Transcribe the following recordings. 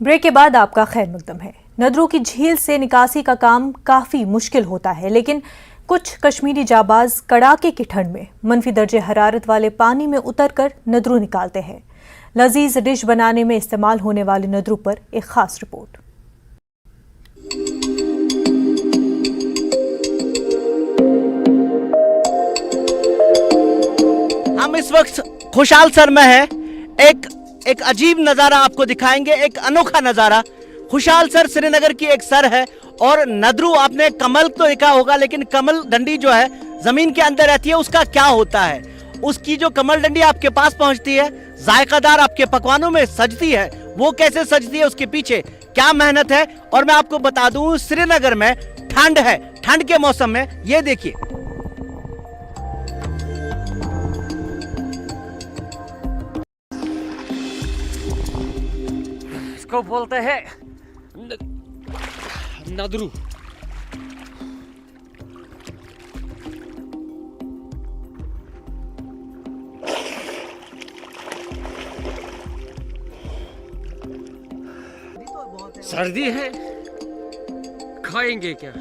Break के बाद आपका खैर मकदम है। नदरू की झील से निकासी का काम काफी मुश्किल होता है, लेकिन कुछ कश्मीरी जाबाज कड़ाके की ठंड में मनफी दर्जे हरारत वाले पानी में उतरकर नदरू निकालते हैं। लजीज डिश बनाने में इस्तेमाल होने वाले नदरू पर एक खास रिपोर्ट। हम इस वक्त खुशालसर में है। एक अजीब नज़ारा आपको दिखाएंगे, एक अनोखा नज़ारा। खुशालसर श्रीनगर की एक सर है और नदरू, आपने कमल तो देखा होगा, लेकिन कमल डंडी जो है जमीन के अंदर रहती है, उसका क्या होता है? उसकी जो कमल डंडी आपके पास पहुंचती है, जायकादार आपके पकवानों में सजती है, वो कैसे सजती है, उसके पीछे क्या मेहनत है। और मैं आपको बता दूं, श्रीनगर में ठंड है, ठंड के मौसम में ये देखिए, इसको बोलते हैं नदरू। सर्दी है, खाएंगे क्या,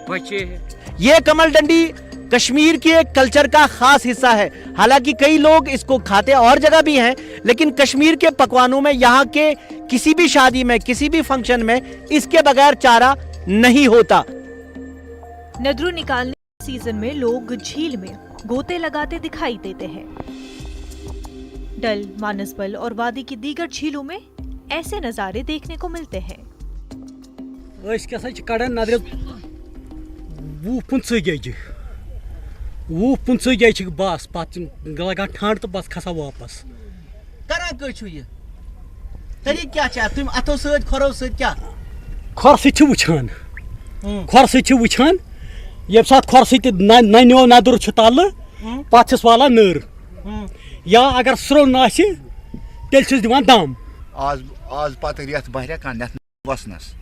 बच्चे हैं। ये कमल डंडी कश्मीर के एक कल्चर का खास हिस्सा है। हालांकि कई लोग इसको खाते और जगह भी हैं, लेकिन कश्मीर के पकवानों में, यहाँ के किसी भी शादी में, किसी भी फंक्शन में इसके बगैर चारा नहीं होता। नदरू निकालने के सीजन में लोग झील में गोते लगाते दिखाई देते हैं। डल, मानसबल और वादी की दीगर झीलों में ऐसे नजारे देखने को मिलते हैं। बस लगा ठंड तो बस खसा वापस तुम अथो सद खरो सद क्या खर सत वुचान ये सात खर सत नन्यो नदर तल पस वाला नर या अगर स्रोन आसि तेल दिवान दम आज पत रेत बहर कन वसनस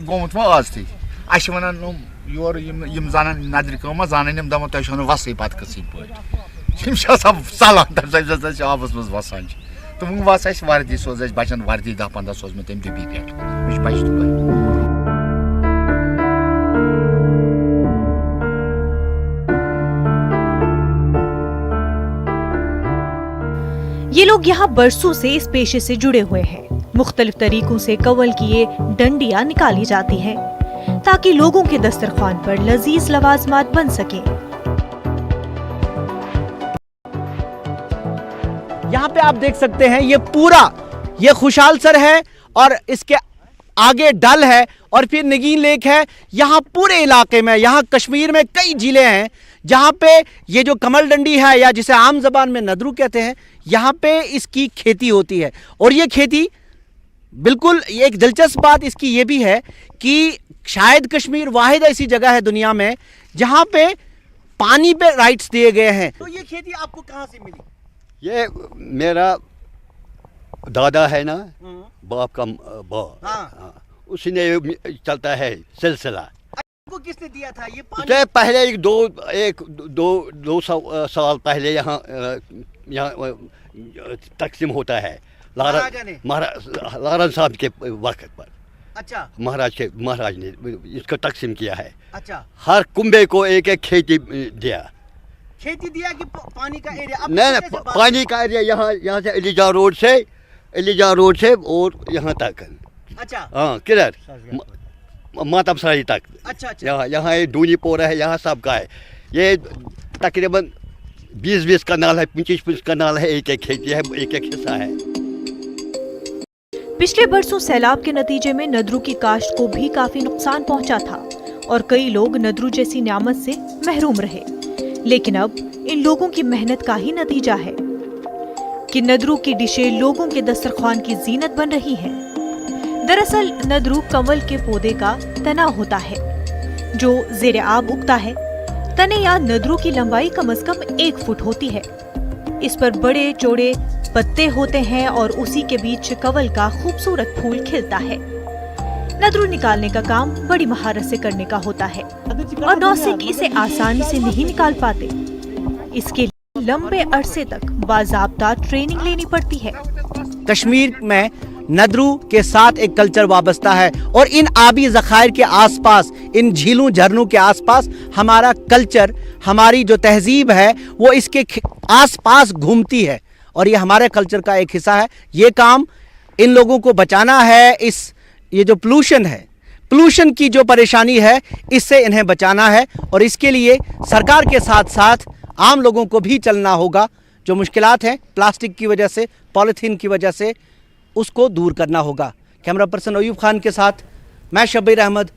गोमुत वो आज ती वन योर जान नदर कम जान दम तुम वसै पत कसिन पे सलान तम आबस मज वसान तो वो वस वर्दी सोज बचन वर्दी 10-15 सोज मे तम दुबी पे बच तो ये लोग यहाँ बरसों से इस पेशे से जुड़े हुए हैं। मुख्तलिफ तरीकों से कवल की ये डंडियां निकाली जाती हैं ताकि लोगों के दस्तरखान पर लजीज लवाजमात बन सके। यहाँ पे आप देख सकते हैं, ये खुशालसर है और इसके आगे डल है और फिर नगीन लेक है। यहाँ पूरे इलाके में, यहाँ कश्मीर में कई जिले हैं जहाँ पे ये जो कमल डंडी है, या जिसे आम जबान में नदरू कहते हैं, यहाँ पे इसकी खेती होती है। और ये खेती बिल्कुल, एक दिलचस्प बात इसकी ये भी है कि शायद कश्मीर वाहिद ऐसी जगह है दुनिया में जहाँ पे पानी पे राइट्स दिए गए हैं। तो ये खेती आपको कहाँ से मिली? ये मेरा दादा है ना, बाप का बाप, हाँ। उसने चलता है सिलसिला। आपको किसने दिया था ये पानी? तो पहले दो साल पहले यहाँ तकसीम होता है लारन साहब के वक्त पर। अच्छा। महाराज ने इसको तकसीम किया है। अच्छा। हर कुंबे को एक एक खेती दिया कि पानी का एरिया? नहीं, पानी का एरिया यहाँ से एलिजा रोड से और यहाँ तक। अच्छा। हाँ, किधर मातमसारी तक। अच्छा। यहाँ दूनी पोरा है, यहाँ सब का है। ये तकरीबन 20 कनाल है, 25 कनाल है, एक एक खेती है, एक एक हिस्सा है। पिछले बरसों सैलाब के नतीजे में नदरू की काश्त को भी काफी नुकसान पहुंचा था और कई लोग नदरू जैसी नियामत से महरूम रहे। लेकिन अब इन लोगों की मेहनत का ही नतीजा है कि नदरू की डिशें लोगों के दस्तरखान की जीनत बन रही हैं। दरअसल नदरू कमल के पौधे का तना होता है जो ज़ेरे आब उगता है। तने या नदरू की लंबाई कम से कम 1 फुट होती है। इस पर बड़े चौड़े पत्ते होते हैं और उसी के बीच कवल का खूबसूरत फूल खिलता है। नदरू निकालने का काम बड़ी महारत से करने का होता है और नौसिख इसे आसानी से नहीं निकाल पाते। इसके लिए लंबे अरसे तक बाज़ाब्ता ट्रेनिंग लेनी पड़ती है। कश्मीर में नदरू के साथ एक कल्चर वाबस्ता है और इन आबी ज़खायर के आसपास, इन झीलों झरनों के आसपास हमारा कल्चर, हमारी जो तहजीब है वो इसके आसपास घूमती है और ये हमारे कल्चर का एक हिस्सा है। ये काम इन लोगों को बचाना है। ये जो पोल्यूशन है, पोल्यूशन की जो परेशानी है, इससे इन्हें बचाना है और इसके लिए सरकार के साथ साथ आम लोगों को भी चलना होगा। जो मुश्किलात हैं प्लास्टिक की वजह से, पॉलीथीन की वजह से, उसको दूर करना होगा। कैमरा पर्सन अयूब खान के साथ मैं शब्बीर अहमद,